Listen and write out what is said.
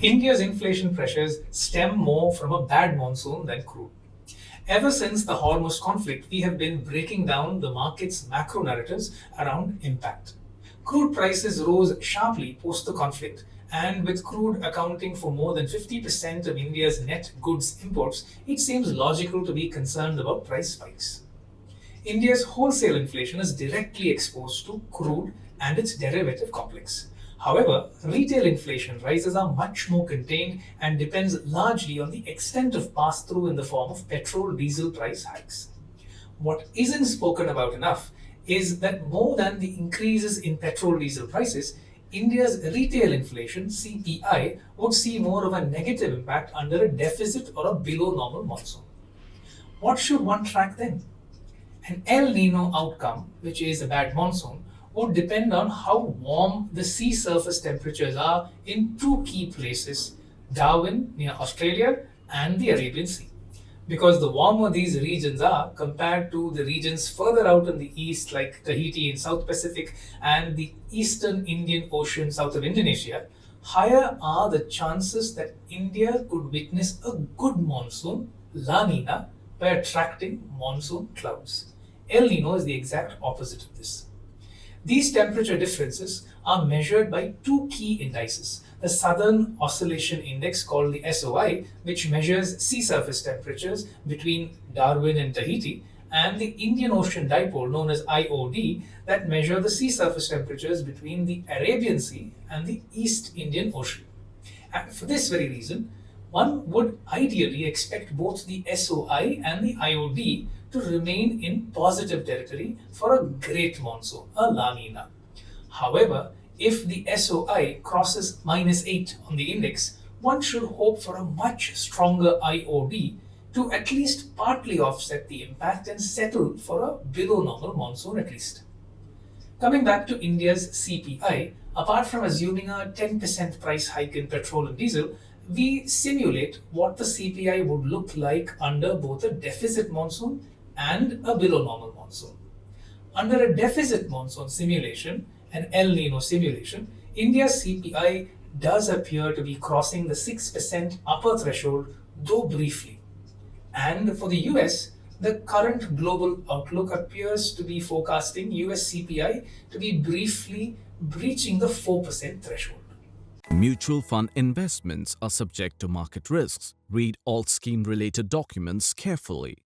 India's inflation pressures stem more from a bad monsoon than crude. Ever since the Hormuz conflict, we have been breaking down the market's macro narratives around impact. Crude prices rose sharply post the conflict, and with crude accounting for more than 50% of India's net goods imports, it seems logical to be concerned about price spikes. India's wholesale inflation is directly exposed to crude and its derivative complex. However, retail inflation rises are much more contained and depends largely on the extent of pass through in the form of petrol diesel price hikes. What isn't spoken about enough is that more than the increases in petrol diesel prices, India's retail inflation CPI would see more of a negative impact under a deficit or a below normal monsoon. What should one track then? An El Nino outcome, which is a bad monsoon, would depend on how warm the sea surface temperatures are in two key places, Darwin near Australia and the Arabian Sea. Because the warmer these regions are compared to the regions further out in the east, like Tahiti in South Pacific and the eastern Indian Ocean south of Indonesia, higher are the chances that India could witness a good monsoon, La Nina, by attracting monsoon clouds. El Nino is the exact opposite of this. These temperature differences are measured by two key indices. The Southern Oscillation Index, called the SOI, which measures sea surface temperatures between Darwin and Tahiti, and the Indian Ocean Dipole, known as IOD, that measure the sea surface temperatures between the Arabian Sea and the East Indian Ocean. And for this very reason, one would ideally expect both the SOI and the IOD to remain in positive territory for a great monsoon, a La Nina. However, if the SOI crosses -8 on the index, one should hope for a much stronger IOD to at least partly offset the impact and settle for a below normal monsoon at least. Coming back to India's CPI, apart from assuming a 10% price hike in petrol and diesel, we simulate what the CPI would look like under both a deficit monsoon and a below normal monsoon. Under a deficit monsoon simulation, an El Nino simulation, India's CPI does appear to be crossing the 6% upper threshold, though briefly. And for the US, the current global outlook appears to be forecasting US CPI to be briefly breaching the 4% threshold. Mutual fund investments are subject to market risks. Read all scheme related documents carefully.